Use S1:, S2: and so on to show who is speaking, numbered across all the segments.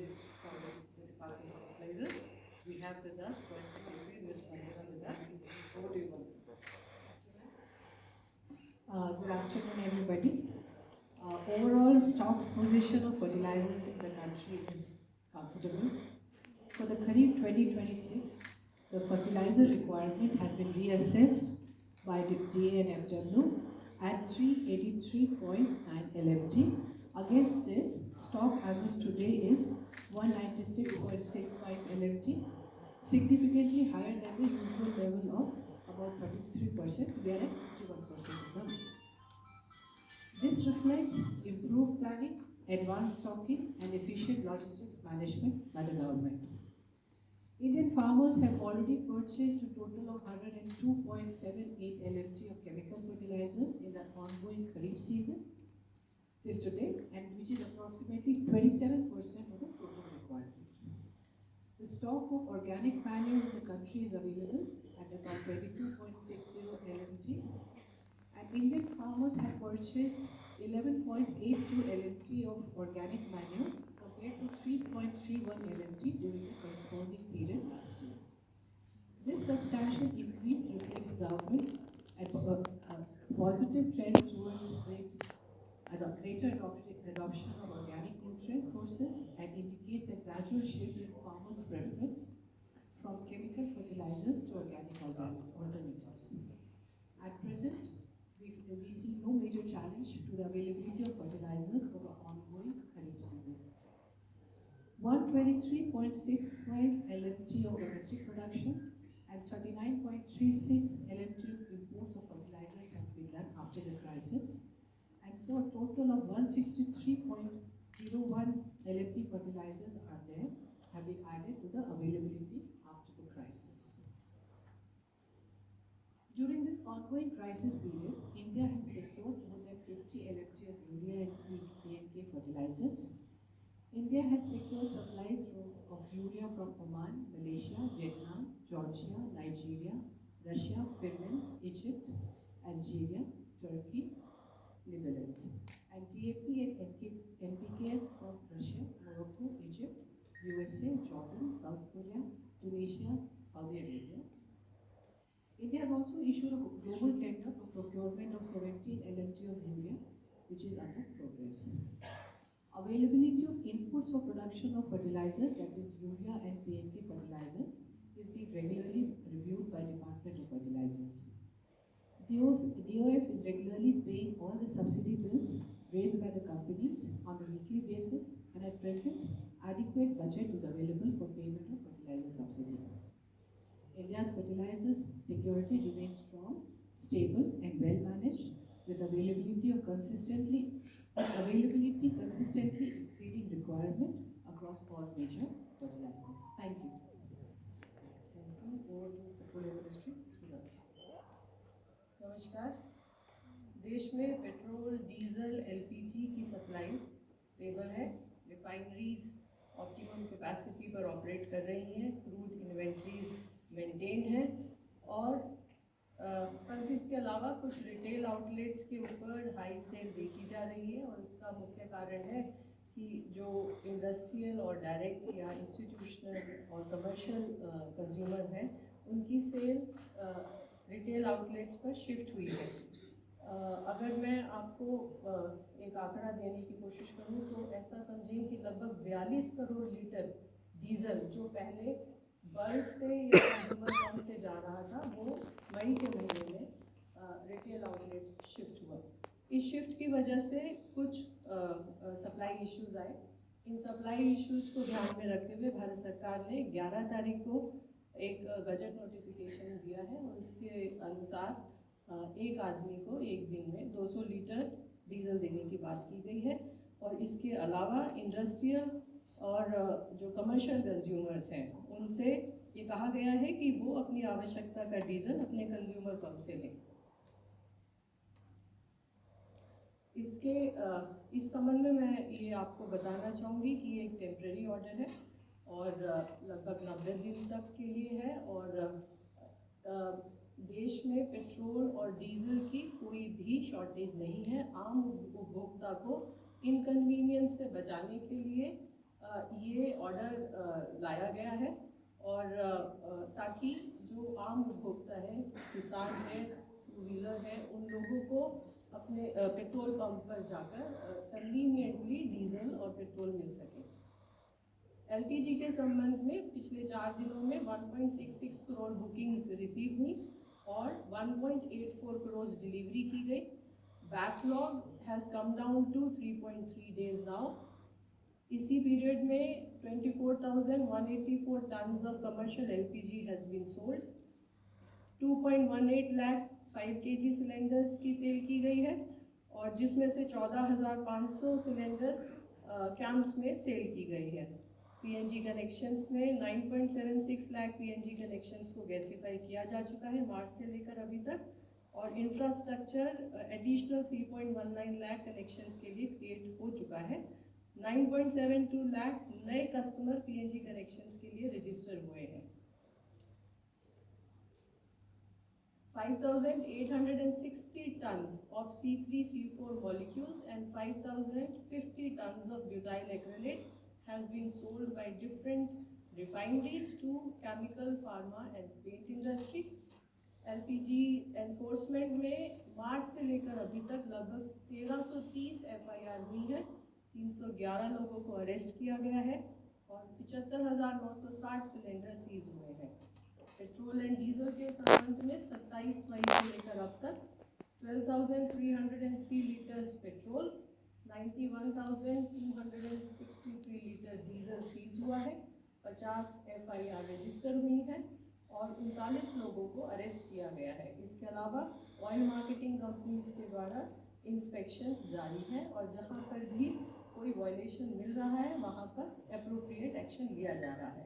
S1: It's from the Department of Fertilizers. We have with us Joint Secretary Ms. Vandana with us. Over to you, Vandana.
S2: Good afternoon, everybody. Overall stocks position of fertilizers in the country is comfortable. For the Kharif 2026, the fertilizer requirement has been reassessed by the DANFW at 383.9 LMT. Against this, stock as of today is 196.65 LMT, significantly higher than the usual level of about 33%. We are at 51% now. This reflects improved planning, advanced stocking, and efficient logistics management by the government. Indian farmers have already purchased a total of 102.78 LMT of chemical fertilizers in the ongoing Kharif season till today, and which is approximately 27% of the total requirement. The stock of organic manure in the country is available at about 22.60 LMT, and Indian farmers have purchased 11.82 LMT of organic manure compared to 3.31 LMT during the corresponding period last year. This substantial increase reflects government's positive trend towards greater adoption of organic nutrient sources and indicates a gradual shift in farmers' preference from chemical fertilizers to organic alternatives. At present, we see no major challenge to the availability of fertilizers for the ongoing Kharif season. 123.65 LMT of domestic production and 39.36 LMT of imports of fertilizers have been done after the crisis, and so a total of 163.01 LMT fertilizers have been added to the availability after the crisis. During this ongoing crisis period, India has secured more than 50 LMT of urea and PNK fertilizers. India has secured supplies of urea from Oman, Malaysia, Vietnam, Georgia, Nigeria, Russia, Finland, Egypt, Algeria, Turkey, Netherlands, and DAP and NPKs from Russia, Morocco, Egypt, USA, Jordan, South Korea, Tunisia, Saudi Arabia. India has also issued a global tender for procurement of 17 LMT of urea, which is under progress. Availability of inputs for production of fertilizers, that is urea and PNK fertilizers, is being regularly reviewed by Department of Fertilizers. DOF is regularly paying all the subsidy bills raised by the companies on a weekly basis, and at present, adequate budget is available for payment of fertilizer subsidy. India's fertilizers security remains strong, stable, and well managed, with availability consistently exceeding requirement across all major fertilizers. Thank you.
S1: Thank you. Over to Petroleum Ministry.
S3: नमस्कार. देश में petrol, diesel, LPG की supply stable है. Refineries optimum capacity पर operate कर रही हैं. Crude inventories maintained हैं, और परंतु इसके अलावा कुछ रिटेल आउटलेट्स के ऊपर हाई सेल देखी जा रही है, और इसका मुख्य कारण है कि जो इंडस्ट्रियल और डायरेक्ट या इंस्टीट्यूशनल और कमर्शियल कंज्यूमर्स हैं, उनकी सेल रिटेल आउटलेट्स पर शिफ्ट हुई है. अगर मैं आपको एक आंकड़ा देने की कोशिश करूं तो ऐसा समझें कि लगभग 42 करोड़ लीटर डीजल जो पहले बल्क से या कंज्यूमर पंप से जा रहा था, वो मई के महीने में रिटेल आउटलेट्स पर शिफ्ट हुआ. इस शिफ्ट की वजह से कुछ सप्लाई इश्यूज़ आए. इन सप्लाई इश्यूज़ को ध्यान में रखते हुए भारत सरकार ने 11 तारीख को एक गजट नोटिफिकेशन दिया है, और इसके अनुसार एक आदमी को एक दिन में 200 लीटर डीजल देने की बात की गई है. और इसके अलावा इंडस्ट्रियल और जो कमर्शियल कंज्यूमर्स हैं, उनसे ये कहा गया है कि वो अपनी आवश्यकता का डीजल अपने कंज्यूमर पंप से लें. इस संबंध में मैं ये आपको बताना चाहूँगी कि ये एक टेम्प्रेरी ऑर्डर है, और लगभग 90 दिन तक के लिए है, और देश में पेट्रोल और डीजल की कोई भी शॉर्टेज नहीं है. आम उपभोक्ता को इनकन्वीनियंस से बचाने के लिए ये ऑर्डर लाया गया है और ताकि जो आम उपभोक्ता है, किसान है, टू व्हीलर है, उन लोगों को अपने पेट्रोल पंप पर जाकर कन्वीनियंटली डीजल और पेट्रोल मिल सके। एलपीजी के संबंध में पिछले 4 दिनों में 1.66 करोड़ बुकिंग्स रिसीव हुई और 1.84 करोड़ डिलीवरी की गई। Backlog has come down to 3.3 days now. इसी पीरियड में 24,184 tons of commercial LPG has been sold. 2.18 lakh 5 kg cylinders की सेल की गई है और जिसमें से 14,500 सिलेंडर्स कैंप्स में सेल की गई है। पीएनजी कनेक्शंस में 9.76 लाख पीएनजी कनेक्शंस को गैसीफाई किया जा चुका है मार्च से लेकर अभी तक, और इंफ्रास्ट्रक्चर एडिशनल 3.19 लाख कनेक्शंस के लिए क्रिएट हो चुका है। 9.72 लाख नए कस्टमर पीएनजी कनेक्शंस के लिए रजिस्टर हुए हैं। 5,860 ton of C3, C4 molecules and 5,050 tons of butyl acrylate has been sold by different refineries to chemical, pharma and paint industry. LPG enforcement में मार्च से लेकर अभी तक लगभग 1330 एफआईआर हुई है, 311 लोगों को अरेस्ट किया गया है और 75,960 सिलेंडर सीज हुए हैं। पेट्रोल एंड डीजल के संबंध में 27 मई से लेकर अब तक 12,303 litres petrol, 91,263 litre diesel seize हुआ है, 50 एफआईआर रजिस्टर हुई है और 39 लोगों को अरेस्ट किया गया है। इसके अलावा ऑयल मार्केटिंग कंपनीज के द्वारा इंस्पेक्शंस जारी है और जहां पर भी कोई वायलेशन मिल रहा है वहां पर एप्रोप्रिएट एक्शन लिया जा रहा है।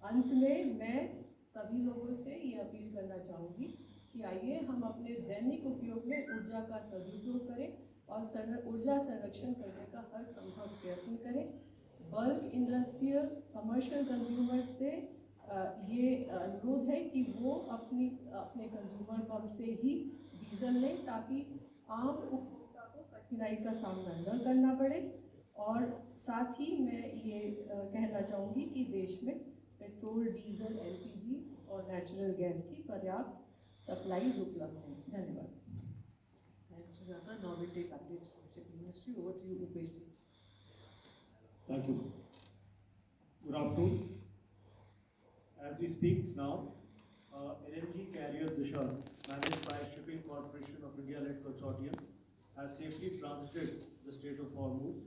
S3: अंत में मैं सभी लोगों से ये अपील करना चाहूँगी कि आइए हम अपने दैनिक उपयोग में ऊर्जा का सदुपयोग करें और ऊर्जा संरक्षण करने का हर संभव प्रयत्न करें। बल्क इंडस्ट्रियल कमर्शियल कंज्यूमर्स से ये अनुरोध है कि वो अपने कंज्यूमर पंप से ही डीजल लें ताकि आम उपभोक्ता को कठिनाई का सामना न करना पड़े। और साथ ही मैं ये कहना चाहूँगी कि देश में पेट्रोल, डीजल, एलपीजी और नेचुरल गैस की पर्याप्त सप्लाईज उपलब्ध हैं। धन्यवाद।
S1: Thanks, Sujata. Now we take updates from Shipping Ministry. Over to you, Rupesh ji.
S4: Thank you. Good afternoon. As we speak now, LNG carrier Disha, managed by Shipping Corporation of India-led consortium, has safely transited the Strait of Hormuz,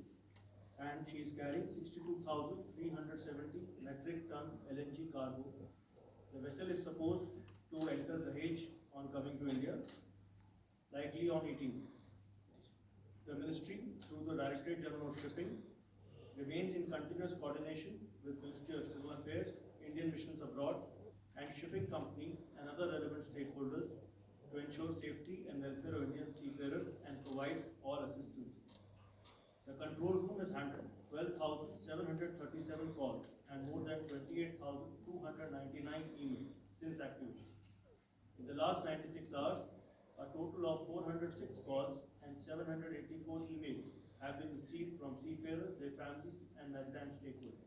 S4: and she is carrying 62,370 metric ton LNG cargo. The vessel is supposed to enter the Dahej on coming to India, likely on 18th. The Ministry, through the Directorate General of Shipping, remains in continuous coordination with Ministry of External Affairs, Indian missions abroad, and shipping companies and other relevant stakeholders to ensure safety and welfare of Indian seafarers and provide all assistance. The control room has handled 12,737 calls and more than 28,299 emails since activation. In the last 96 hours, a total of 406 calls and 784 emails have been received from seafarers, their families, and maritime stakeholders.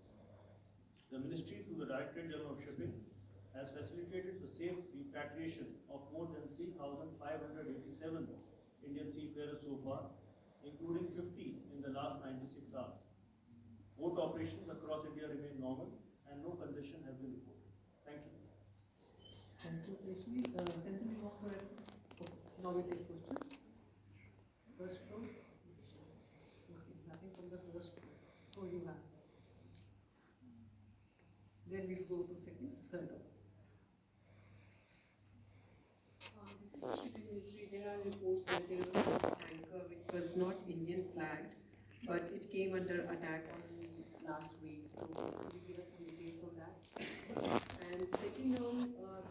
S4: The Ministry, through the Directorate General of Shipping, has facilitated the safe repatriation of more than 3,587 Indian seafarers so far, including 50 in the last 96 hours. Boat operations across India remain normal and no congestion has been reported. Thank you.
S1: Thank you, Rupesh ji. Senthil, you want to add? Okay. Now we take questions. First row. Okay, nothing from the first row. Oh, you have. Then we'll go to second, third row.
S5: This is the Shipping Ministry. There are reports that there was a tanker which was not Indian flagged, but it came under attack on last week. So could you give us some details on that? And second on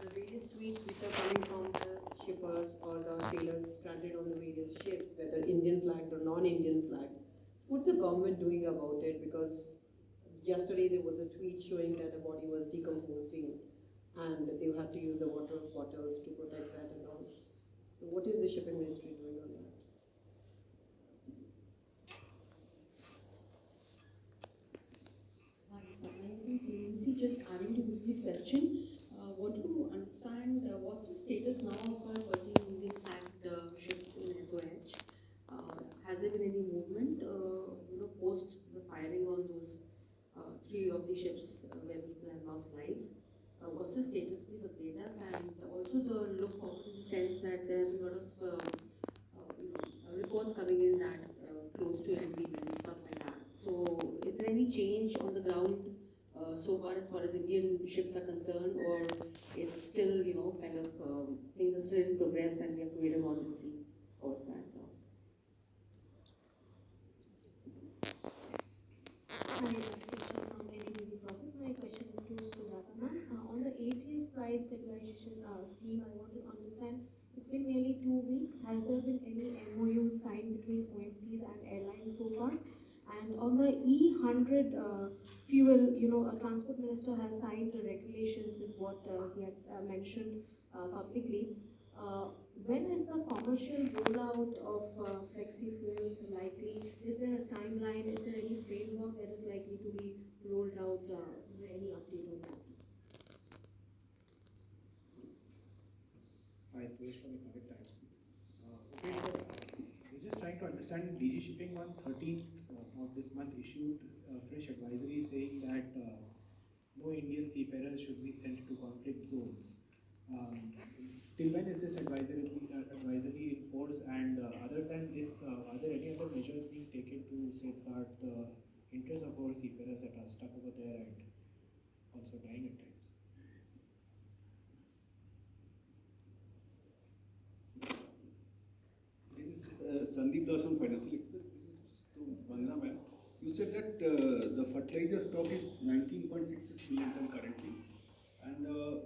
S5: the various tweets which are coming from the shippers or the sailors stranded on the various ships, whether Indian flagged or non-Indian flagged. So what's the government doing about it? Because yesterday there was a tweet showing that a body was decomposing and they had to use the water bottles to protect that and all. So what is the Shipping Ministry doing on that?
S6: BBC. Just adding to Vivi's question, want to understand what's the status now of our 13 Indian flagged ships in SOH? Has there been any movement, post the firing on those 3 of the ships where people have lost lives? What's the status? Please update us, and also the look forward in the sense that there have been a lot of reports coming in that close to MV and stuff like that. So, is there any change on the ground so far as Indian ships are concerned, or it's still kind of things are still in progress and we have to wait emergency for what plans out?
S7: Hi, I'm Seksha from NABB Profit. My question is to Sujata ma'am. On the ATF price stabilization scheme, I want to understand, it's been nearly 2 weeks. Has there been any MOU signed between OMCs and airlines so far? And on the E100 fuel, Transport Minister has signed the regulations, is what he had mentioned publicly. When is the commercial rollout of flexi fuels likely? Is there a timeline? Is there any framework that is likely to be rolled out? Any update on that?
S8: Hi, Krish from Economic Times. Okay, so we're just trying to understand. DG Shipping on 13th of this month issued a fresh advisory saying that no Indian seafarers should be sent to conflict zones. Till when is this advisory in force? And other than this, are there any other measures being taken to safeguard the interests of our seafarers that are stuck over there and also dying at times?
S9: This is Sandeep Das from Financial Express. This is to Vandana ma'am. You said that the fertilizer stock is 19.66 million ton currently, and the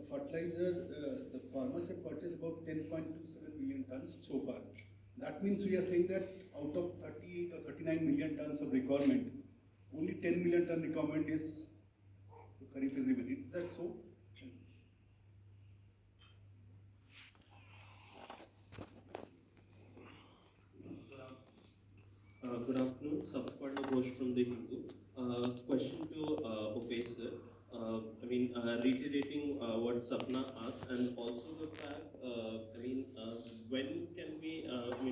S9: farmers have purchased about 10.27 million tons so far. That means we are saying that out of 38 or 39 million tons of requirement, only 10 million ton requirement is Kharif is given. Is that so?
S10: Good afternoon, Saptaparna Ghosh from the Hindu. Question to Opesh sir. Reiterating what Sapna asked, and also the fact, when can we,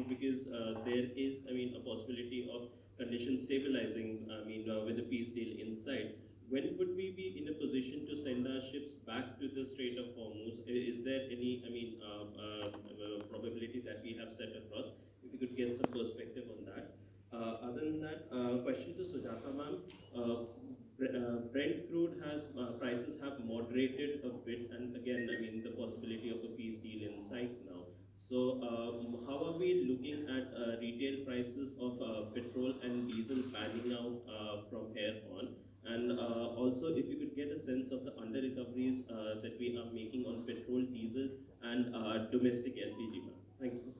S10: because there is, a possibility of conditions stabilizing, with the peace deal inside. When would we be in a position to send our ships back to the Strait of Hormuz? Is there any, probability that we have set across? If you could get some perspective on that. Other than that, question to Sujata ma'am. Brent crude prices have moderated a bit, and again, the possibility of a peace deal in sight now. So, how are we looking at retail prices of petrol and diesel panning out from here on? And also, if you could get a sense of the under recoveries that we are making on petrol, diesel, and domestic LPG, ma'am. Thank you.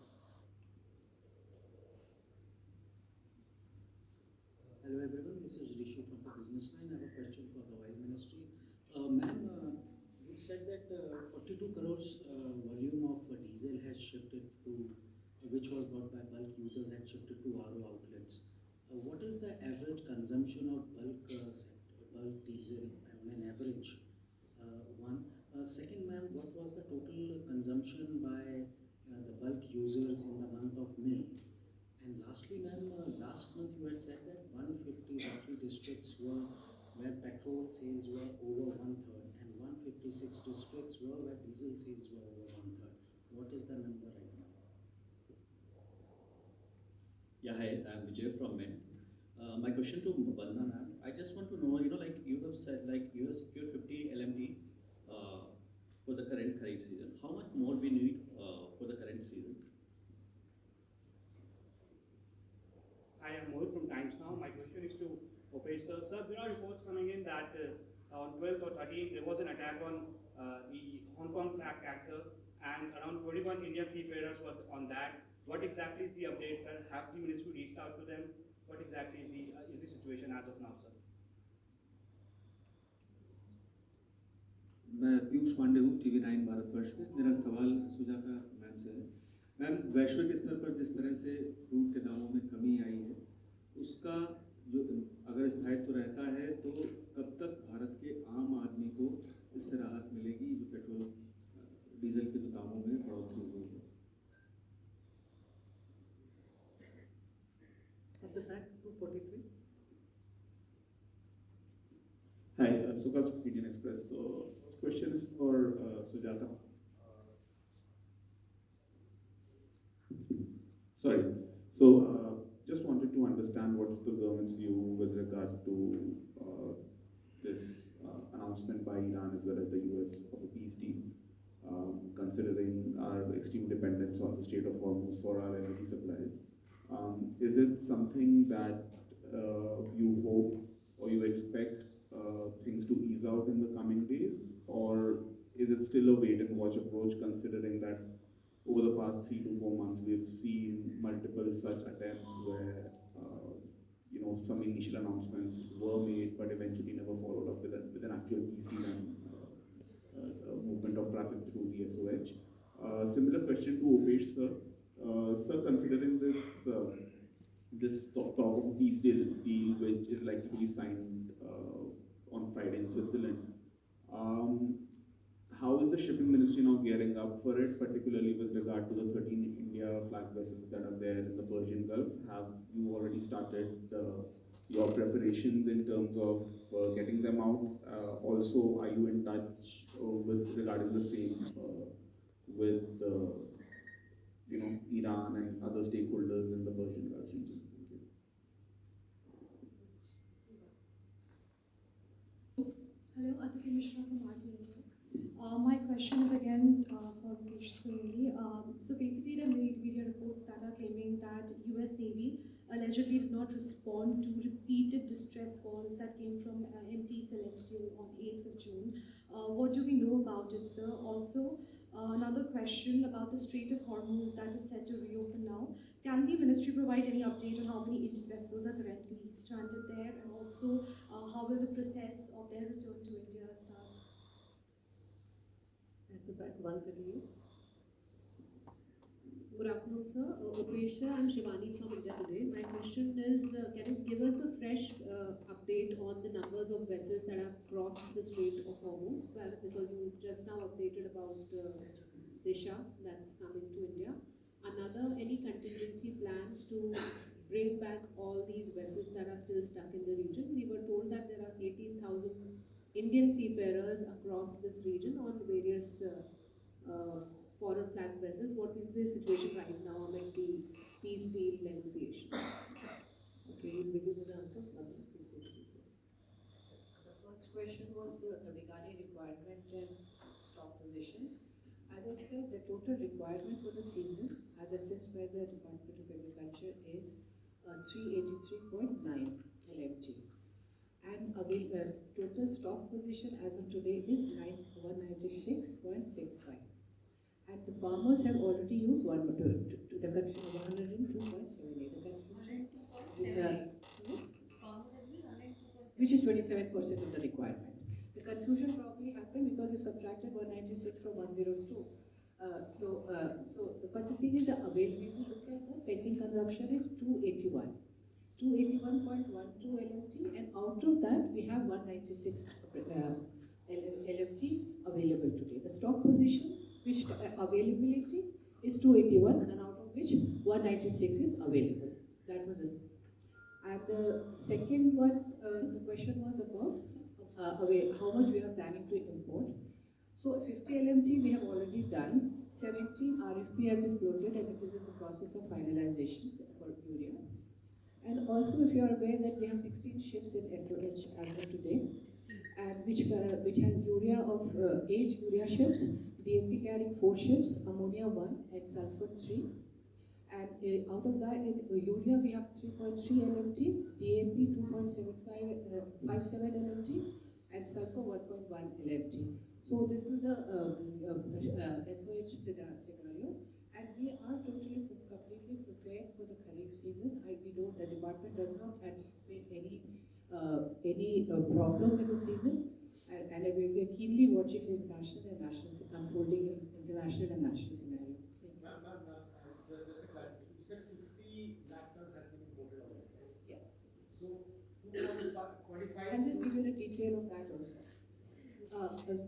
S11: Hello everyone, this is Rishi from the Business Line. I have a question for the Oil Ministry. Ma'am, you said that 42 crores volume of diesel has shifted to, which was bought by bulk users, and shifted to RO outlets. What is the average consumption of bulk diesel on an average? One. Second, ma'am, what was the total consumption by the bulk users in the month of May? And lastly, ma'am, last month you had said that 150 roughly districts where petrol sales were over 1/3, and 156 districts where diesel sales were over 1/3. What is the number right now?
S12: Yeah, hi, I'm Vijay from Mint. My question to Vandana ma'am, I just want to know, you have said, you have secured 50 LMT for the current Kharif season. How much more we need for the current season?
S4: I am Mohit from Times Now. My question is to Opesh sir. Sir, there are reports coming in that on 12th or 13th there was an attack on the Hong Kong flag carrier, and around 21 Indian seafarers were on that. What exactly is the update, sir? Have the ministry reached out to them? What exactly is the situation as of now, sir?
S9: मैं पीयूष पांडे हूँ TV9 Bharatvarsh से। मेरा सवाल Sujata ma'am से है। Ma'am, वैश्विक स्तर पर जिस तरह से क्रूड के दामों में कमी आई है, उसका जो अगर
S12: स्थायित्व रहता है तो कब तक भारत के आम आदमी को इससे राहत मिलेगी जो पेट्रोल डीजल के जो दामों में बढ़ोतरी हुई है?
S1: At the back, 243.
S13: Hi, Sukal, Indian Express. So, first question is for Sujata. Sorry. So, just wanted to understand what's the government's view with regard to this announcement by Iran as well as the US of a peace deal, considering our extreme dependence on the Strait of Hormuz for our energy supplies. Is it something that you hope or you expect things to ease out in the coming days, or is it still a wait and watch approach, considering that over the past 3 to 4 months we've seen multiple such attempts where some initial announcements were made but eventually never followed up with an actual peace deal and movement of traffic through the SOH. Similar question to Opesh sir. Sir, considering this talk of a peace deal which is likely to be signed on Friday in Switzerland, how is the shipping ministry now gearing up for it, particularly with regard to the 13 India flag vessels that are there in the Persian Gulf? Have you already started your preparations in terms of getting them out? Also, are you in touch with regarding the same with Iran and other stakeholders in the Persian Gulf region?
S14: Hello, Aditi Mishra from RTNK. My question is again for Mukesh Sunili. So basically there are media reports that are claiming that US Navy allegedly did not respond to repeated distress calls that came from MT Celestial on 8th of June. What do we know about it, sir? Also, another question about the Strait of Hormuz that is set to reopen now. Can the ministry provide any update on how many Indian vessels are currently stranded there, and also how will the process of their return to India start?
S1: At the back, 138.
S6: Good afternoon, sir. Opesh, I'm Shivani from India Today. My question is, can you give us a fresh update on the numbers of vessels that have crossed the Strait of Hormuz? Well, because you just now updated about Disha that's coming to India. Another, any contingency plans to bring back all these vessels that are still stuck in the region? We were told that there are 18,000 Indian seafarers across this region on various foreign flag vessels. What is the situation right now amid the peace deal negotiations?
S1: Okay, we'll begin with the answers.
S2: The first question was regarding requirement and stock positions. As I said, the total requirement for the season, as assessed by the Department of Agriculture, is 383.9 LMT. And total stock position as of today is 196.65. And the farmers have already used the confusion 102.78. The confusion, which is 27% of the requirement. The confusion probably happened because you subtracted 196 from 102. But the thing is, the availability, look at the pending consumption is 281. 281.12 LMT, and out of that we have 196 LMT available today. The stock position, which availability is 281, and out of which 196 is available. That was it. And the second one, the question was about how much we are planning to import. So 50 LMT we have already done. 17 RFP has been floated, and it is in the process of finalization for urea. And also, if you are aware that we have 16 ships in SOH as of today, and which has urea of 8 urea ships, DAP carrying 4 ships, ammonia 1, and sulfur 3. And out of that, in urea we have 3.3 LMT, DAP 2.57 LMT, and sulfur 1.1 LMT. So this is the SOH scenario, and we are totally completely prepared for the Kharif season. The department does not anticipate any problem in the season, and we are keenly watching the international and national unfolding international and national scenario.
S4: Just a clarification. You said 50 lakh ton has been imported already, right?
S2: Yeah.
S4: So 2.7
S2: I'll just give you the detail of that also.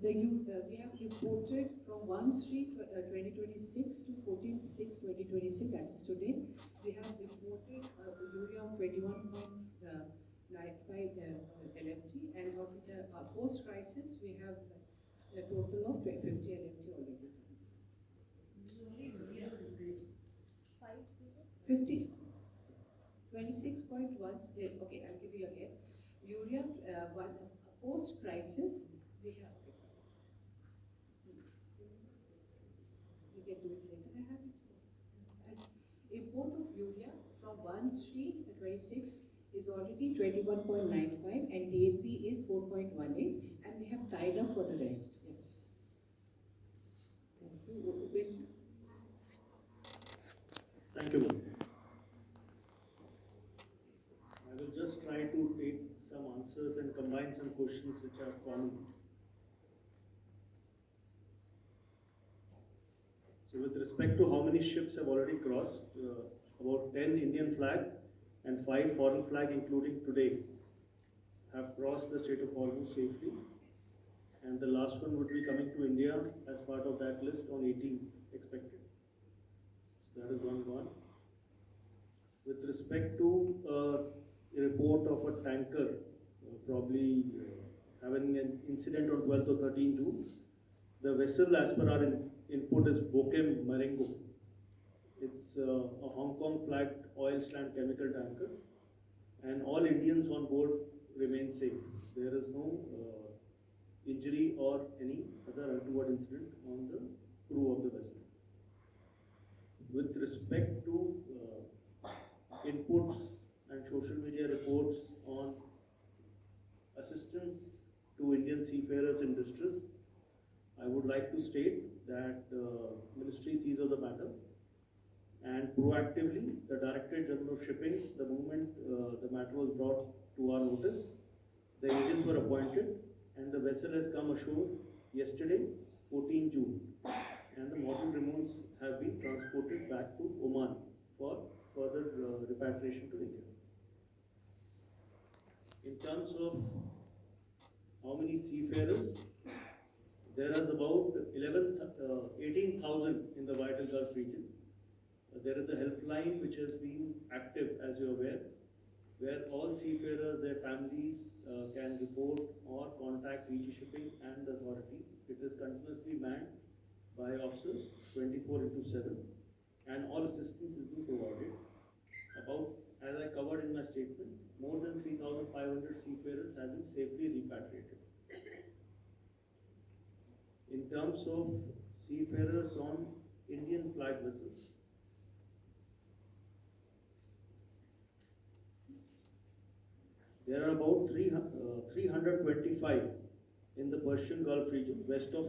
S2: We have imported from 1/3/2026 to 14/6/2026, that is today. We have imported urea of 21.95 LMT, and of the post-crisis we have a total of 50 LMT already. 50. 26.1, okay, I'll give you again. Urea, post-crisis, we have, we can do it later, I have it. And import of urea from 1/3/26 is already 21.95 and DAP is 4.18, and we have tied up for the rest, yes. Thank you.
S4: Thank you, ma'am. I will just try to take some answers and combine some questions which are common. So with respect to how many ships have already crossed, about 10 Indian flag and 5 foreign flag, including today, have crossed the Strait of Hormuz safely. And the last one would be coming to India as part of that list on 18th expected. So that is one gone. With respect to a report of a tanker probably having an incident on 12th or 13th June, the vessel as per our input is Bokem Marengo. It's a Hong Kong flagged oil slant chemical tanker, and all Indians on board remain safe. There is no injury or any other untoward incident on the crew of the vessel. With respect to inputs and social media reports on assistance to Indian seafarers in distress, I would like to state that Ministry sees of the matter, and proactively the Directorate General of Shipping, the moment the matter was brought to our notice, the agents were appointed and the vessel has come ashore yesterday, 14 June, and the mortal remains have been transported back to Oman for further repatriation to India. In terms of how many seafarers, there is about 18,000 in the vital Gulf region. There is a helpline which has been active, as you are aware, where all seafarers, their families can report or contact DG Shipping and the authorities. It is continuously manned by officers 24/7, and all assistance is being provided. About, as I covered in my statement, more than 3,500 seafarers have been safely repatriated. In terms of seafarers on Indian flag vessels, there are about 325 in the Persian Gulf region west of